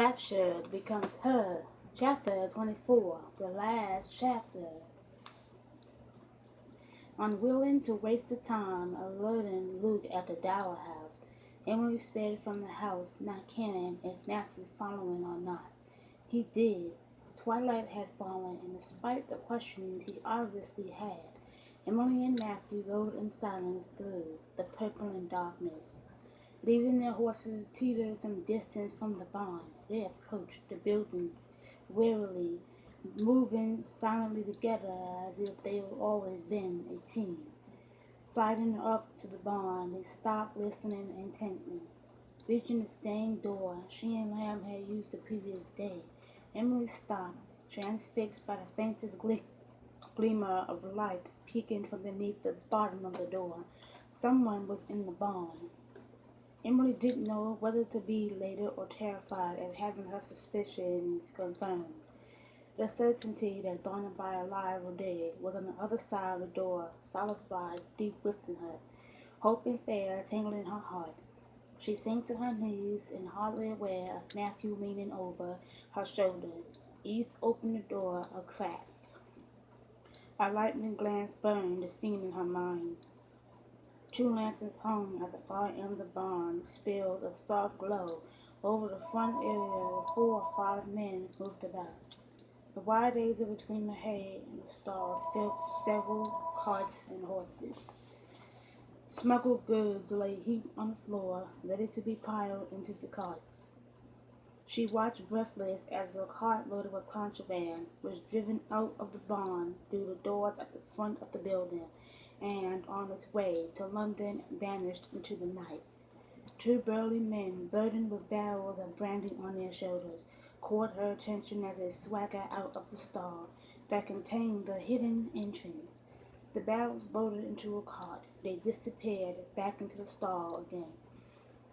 Raptured becomes her. Chapter 24, the last chapter. Unwilling to waste the time alerting Luke at the Dower House, Emily sped from the house, not caring if Matthew following or not. He did. Twilight had fallen, and despite the questions he obviously had, Emily and Matthew rode in silence through the purpling darkness. Leaving their horses teeter some distance from the barn, they approached the buildings warily, moving silently together as if they had always been a team. Sidling up to the barn, they stopped, listening intently. Reaching the same door she and Lamb had used the previous day, Emily stopped, transfixed by the faintest glimmer of light peeking from beneath the bottom of the door. Someone was in the barn. Emily didn't know whether to be elated or terrified at having her suspicions confirmed. The certainty that Barnaby, alive or dead, was on the other side of the door solidified deep within her. Hope and fear tingling her heart. She sank to her knees and, hardly aware of Matthew leaning over her shoulder, eased open the door a crack. A lightning glance burned the scene in her mind. Two lanterns hung at the far end of the barn spilled a soft glow over the front area where 4 or 5 men moved about. The wide area between the hay and the stalls filled with several carts and horses. Smuggled goods lay heaped on the floor, ready to be piled into the carts. She watched breathless as a cart loaded with contraband was driven out of the barn through the doors at the front of the building, and on its way to London vanished into the night. 2 burly men, burdened with barrels of brandy on their shoulders, caught her attention as they swaggered out of the stall that contained the hidden entrance. The barrels loaded into a cart, they disappeared back into the stall again.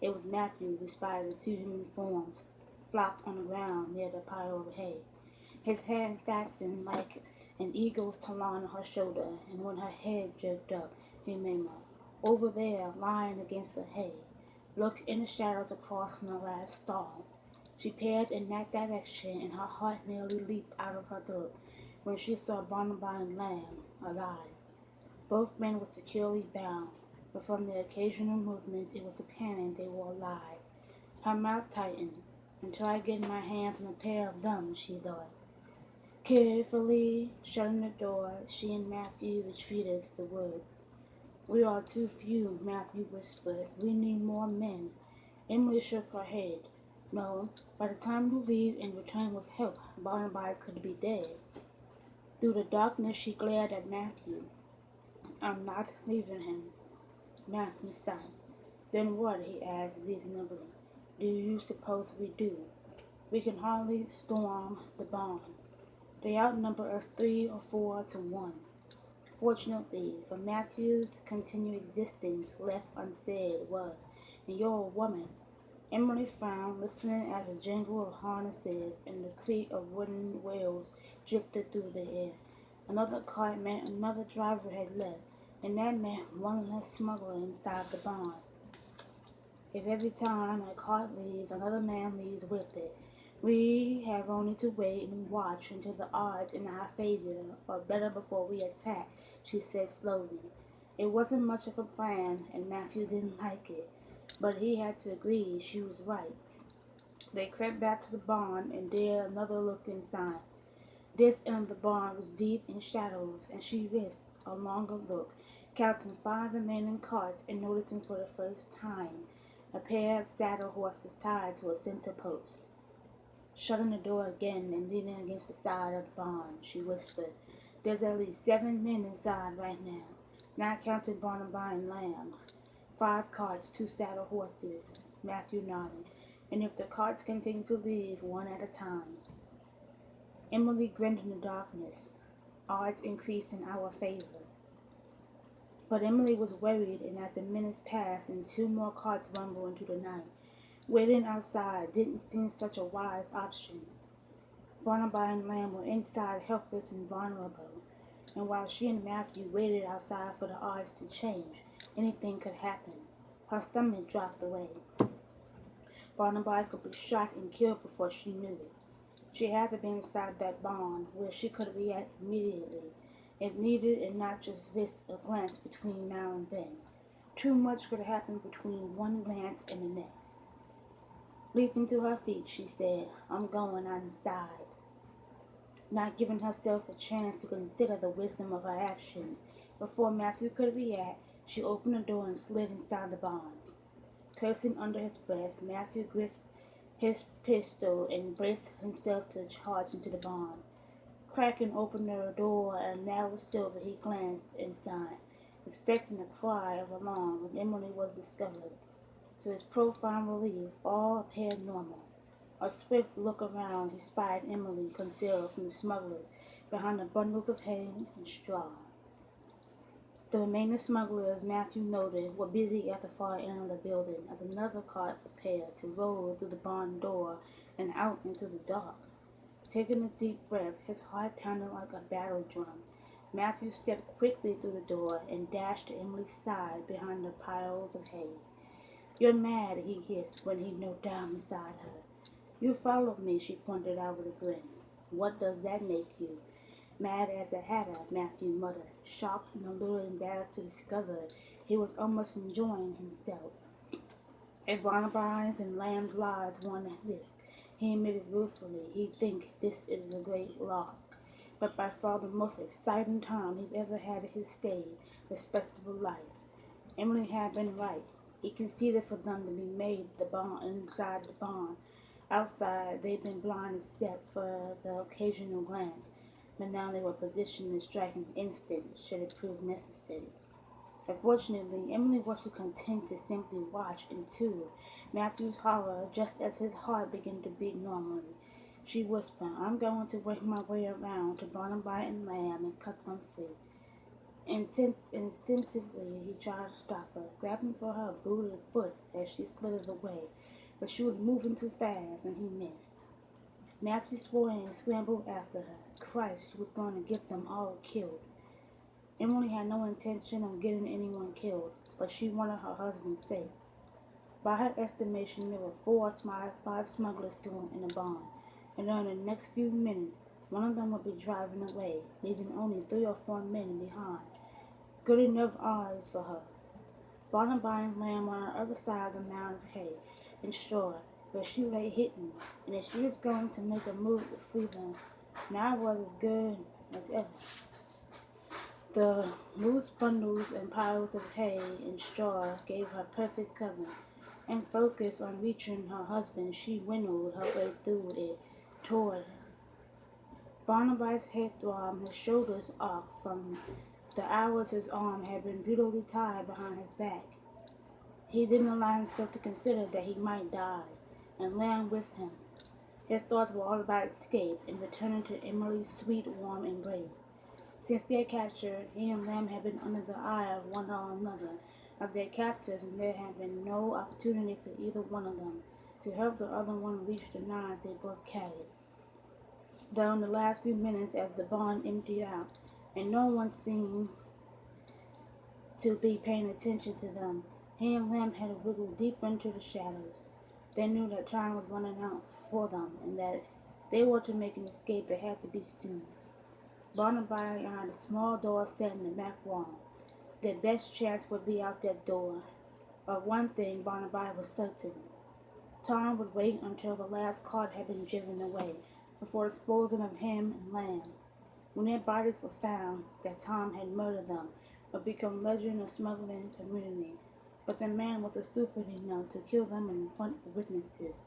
It was Matthew who spied the 2 human forms flopped on the ground near the pile of hay. His hand fastened like an eagle's talon on her shoulder, and when her head jerked up, he murmured, "Over there, lying against the hay. Look in the shadows across from the last stall." She peered in that direction, and her heart nearly leaped out of her throat when she saw Barnaby and Lamb alive. Both men were securely bound, but from their occasional movements it was apparent they were alive. Her mouth tightened. "Until I get my hands on a pair of them," she thought. Carefully shutting the door, she and Matthew retreated to the woods. "We are too few," Matthew whispered. "We need more men." Emily shook her head. "No, by the time you leave and return with help, Barnaby could be dead." Through the darkness she glared at Matthew. "I'm not leaving him." Matthew sighed. "Then what?" he asked reasonably. "Do you suppose we do?" "We can hardly storm the barn. They outnumber us 3 or 4 to 1. Fortunately for Matthew's continued existence, left unsaid was, and you're a woman." Emily frowned, listening as the jingle of harnesses and the creak of wooden wheels drifted through the air. Another cart meant another driver had left, and that meant one less smuggler inside the barn. If every time a cart leaves, another man leaves with it, we have only to wait and watch until the odds in our favor are better before we attack," she said slowly. It wasn't much of a plan, and Matthew didn't like it, but he had to agree she was right. They crept back to the barn and dared another look inside. This end of the barn was deep in shadows, and she risked a longer look, counting 5 remaining carts and noticing for the first time a pair of saddle horses tied to a center post. Shutting the door again and leaning against the side of the barn, she whispered, "There's at least 7 men inside right now, not counting Barnaby and Lamb. 5 carts, 2 saddle horses." Matthew nodded. "And if the carts continue to leave one at a time." Emily grinned in the darkness. Odds increased in our favor. But Emily was worried, and as the minutes passed and 2 more carts rumbled into the night, waiting outside didn't seem such a wise option. Barnaby and Lamb were inside, helpless and vulnerable, and while she and Matthew waited outside for the odds to change, anything could happen. Her stomach dropped away. Barnaby could be shot and killed before she knew it. She had to be inside that barn where she could react immediately, if needed, and not just risk a glance between now and then. Too much could happen between one glance and the next. Leaping to her feet, she said, "I'm going inside." Not giving herself a chance to consider the wisdom of her actions. Before Matthew could react, she opened the door and slid inside the barn. Cursing under his breath, Matthew grasped his pistol and braced himself to charge into the barn. Cracking open the door a narrow silver, he glanced inside, expecting a cry of alarm when Emily was discovered. To his profound relief, all appeared normal. A swift look around, he spied Emily concealed from the smugglers behind the bundles of hay and straw. The remaining smugglers, Matthew noted, were busy at the far end of the building as another cart prepared to roll through the barn door and out into the dark. Taking a deep breath, his heart pounded like a battle drum. Matthew stepped quickly through the door and dashed to Emily's side behind the piles of hay. "You're mad," he hissed when he knelt down beside her. "You followed me," she pointed out with a grin. "What does that make you?" "Mad as a hatter," Matthew muttered, shocked and a little embarrassed to discover he was almost enjoying himself. "If Barnaby's and Lamb's lives weren't at risk," he admitted ruefully, "he'd think this is a great lark. But by far the most exciting time he'd ever had in his staid, respectable life." Emily had been right. He conceded for them to be made the barn inside the barn. Outside, they'd been blind except for the occasional glance, but now they were positioned to strike an instant should it prove necessary. Unfortunately, Emily wasn't content to simply watch and too. Matthew's horror, just as his heart began to beat normally. She whispered, "I'm going to work my way around to Barnaby and Lamb and cut them free." Instinctively, he tried to stop her, grabbing for her booted foot as she slithered away, but she was moving too fast, and he missed. Matthew swore and scrambled after her. Christ, she was going to get them all killed. Emily had no intention of getting anyone killed, but she wanted her husband safe. By her estimation, there were five smugglers still in the barn, and during the next few minutes, one of them would be driving away, leaving only 3 or 4 men behind. Good enough odds for her. Barnaby and Lamb on the other side of the mound of hay and straw, where she lay hidden, and if she was going to make a move to free them, now was as good as ever. The loose bundles and piles of hay and straw gave her perfect cover, and focused on reaching her husband, she windowed her way through it toward him. Barnaby's head throbbed, his shoulders arched from the hours his arm had been brutally tied behind his back. He didn't allow himself to consider that he might die, and Lamb with him. His thoughts were all about escape and returning to Emily's sweet, warm embrace. Since their capture, he and Lamb had been under the eye of one or another of their captors, and there had been no opportunity for either one of them to help the other one reach the knives they both carried. Though in the last few minutes as the barn emptied out, and no one seemed to be paying attention to them, he and Lamb had wriggled deeper into the shadows. They knew that time was running out for them, and that if they were to make an escape, it had to be soon. Barnaby behind a small door set in the back wall. Their best chance would be out that door. Of one thing Barnaby was certain. Tom would wait until the last cart had been driven away before disposing of him and Lamb. When their bodies were found, that Tom had murdered them would become legend in the smuggling community. But the man was stupid enough to kill them in front of witnesses.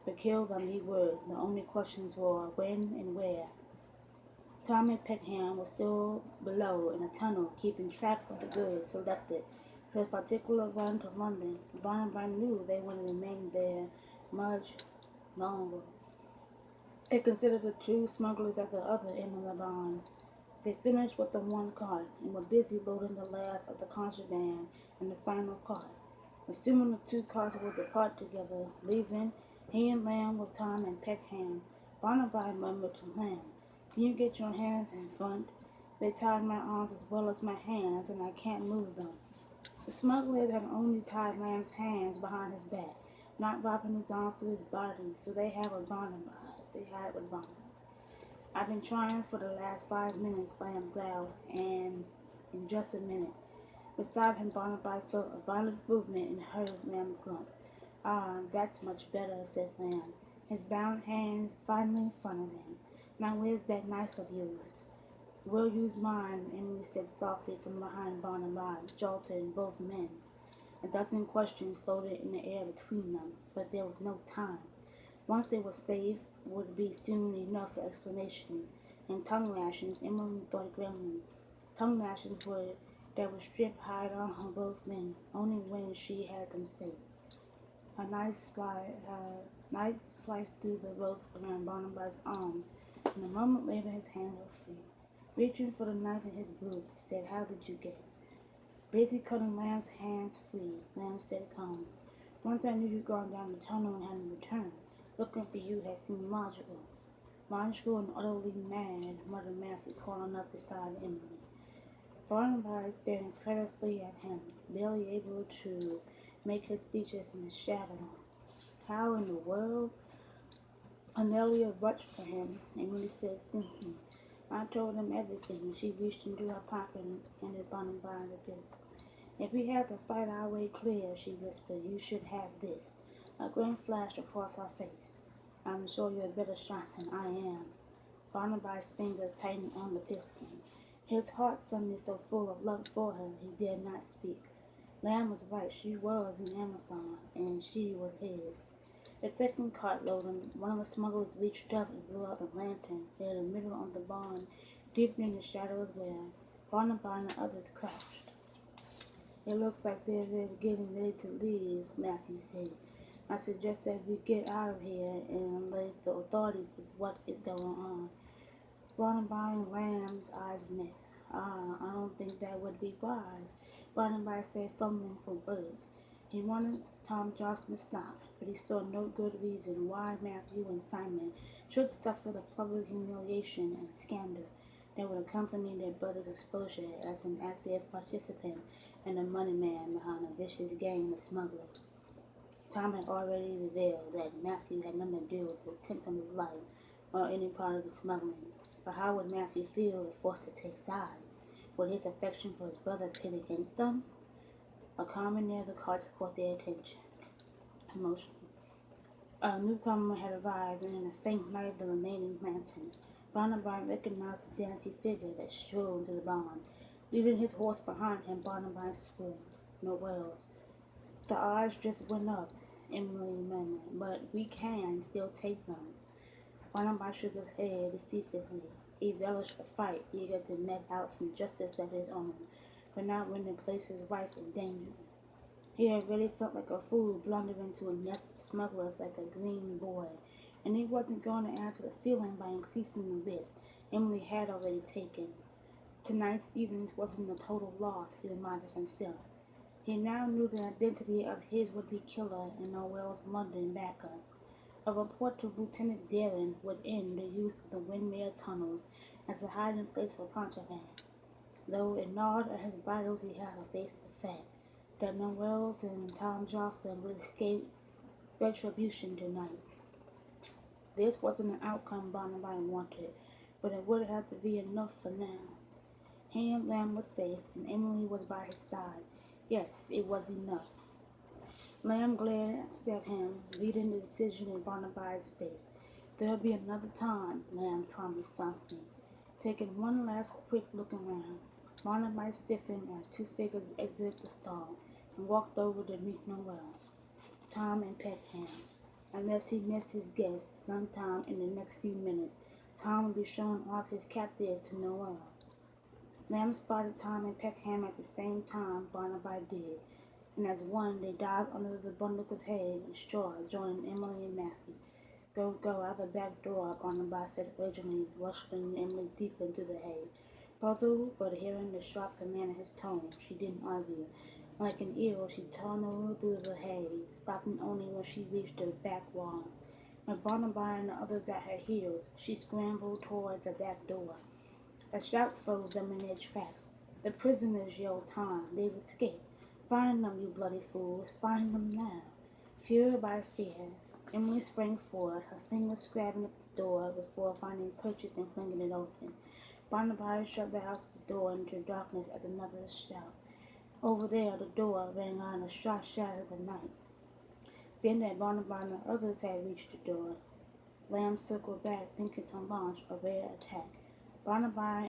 But kill them he would. The only questions were when and where. Tom and Peckham were still below in a tunnel, keeping track of the goods selected for his particular run to London. Barnaby knew they wouldn't remain there much longer. They considered the 2 smugglers at the other end of the barn. They finished with the 1 cart and were busy loading the last of the contraband in the final cart. Assuming the 2 carts would depart together, leaving he and Lamb with Tom and Peckham, Barnaby murmured to Lamb, "Can you get your hands in front? They tied my arms as well as my hands, and I can't move them." The smugglers had only tied Lamb's hands behind his back, not wrapping his arms through his body, so they had with Barnabas. They had with Barnabas. I've been trying for the last 5 minutes, Lamb growled, and in just a minute. Beside him, Barnabas felt a violent movement and heard Lamb grunt. Ah, that's much better, said Lamb, his bound hands finally in front of him. Now where's that knife of yours? We'll use mine, Emily said softly from behind Barnabas, jolting both men. A dozen questions floated in the air between them, but there was no time. Once they were safe, it would be soon enough for explanations and tongue lashings, Emily thought grimly. Tongue lashings that would strip hide on both men, only when she had them safe. A knife sliced through the ropes around Barnabas' arms, and a moment later his hands were free. Reaching for the knife in his boot, he said, "How did you guess?" Busy cutting Lamb's hands free, Lamb said calmly. "Once I knew you'd gone down the tunnel and hadn't returned. Looking for you had seemed logical." "Logical and utterly mad," muttered Matthew, crawling up beside Emily. Barnabas stared incredulously at him, barely able to make his features in the shadow. "How in the world?" Anelia rushed for him, Emily said simply. "I told him everything." She reached into her pocket and handed Barnabas the pistol. "If we have to fight our way clear," she whispered, "you should have this." A grin flashed across her face. "I'm sure you're a better shot than I am." Barnabas' fingers tightened on the pistol. His heart suddenly so full of love for her, he dared not speak. Lamb was right. She was an Amazon, and she was his. The second cartload, and one of the smugglers reached up and blew out the lantern near the middle of the barn, deep in the shadows where Barnabas and the others crouched. "It looks like they're getting ready to leave," Matthew said. "I suggest that we get out of here and let the authorities see what is going on." Barnabas and Lamb's eyes met. "Ah, I don't think that would be wise," Barnabas said, fumbling for words. He wanted Tom Johnson to stop, but he saw no good reason why Matthew and Simon should suffer the public humiliation and scandal that would accompany their brother's exposure as an active participant and a money man behind a vicious gang of smugglers. Tom had already revealed that Matthew had nothing to do with the attempt on his life or any part of the smuggling. But how would Matthew feel if forced to take sides? Would his affection for his brother pit against them? A comment near the carts caught their attention. Emotion. A newcomer had arrived, and in a faint light of the remaining lantern, Barnabas recognized the dainty figure that strode into the barn. Leaving his horse behind him, Barnabas swore. "No Wells." The odds just went up, Emily murmured, "but we can still take them." Barnabas shook his head decisively. He relished a fight, eager to mete out some justice of his own, but not when the place was rife with danger. He had really felt like a fool blundering into a nest of smugglers like a green boy, and he wasn't going to add to the feeling by increasing the risk Emily had already taken. Tonight's evening wasn't a total loss, he reminded himself. He now knew the identity of his would-be killer in Noel's London backup. A report to Lieutenant Darren would end the use of the windmill tunnels as a hiding place for contraband. Though it gnawed at his vitals, he had to face the fact that Noel's and Tom Jocelyn would escape retribution tonight. This wasn't an outcome Barnabas wanted, but it would have to be enough for now. He and Lamb was safe, and Emily was by his side. Yes, it was enough. Lamb glared at him, reading the decision in Barnabas' face. "There'll be another time," Lamb promised softly. Taking one last quick look around, Barnabas stiffened as two figures exited the stall and walked over to meet Noel's. Tom and Peckham. Unless he missed his guest sometime in the next few minutes, Tom would be showing off his captives to Noel. Lamb spotted Tom and Peckham at the same time Barnabas did, and as one they dived under the bundles of hay and straw, joining Emily and Matthew. Go, out the back door," Barnabas said urgently, rushing Emily deep into the hay. Puzzled, but hearing the sharp command in his tone, she didn't argue. Like an eel, she tunneled through the hay, stopping only when she reached the back wall. With Barnabas and the others at her heels, she scrambled toward the back door. A shout froze them in their tracks. "The prisoners!" yelled Tom. "They've escaped. Find them, you bloody fools. Find them now." Fueled by fear, Emily sprang forward, her fingers scrubbing at the door before finding purchase and flinging it open. Barnaby shot back out the door into darkness at another shout. Over there, the door rang out a sharp shadow of the night. Then that Barnaby and the others had reached the door. Lamb circled back, thinking to launch a rare attack. Barnaby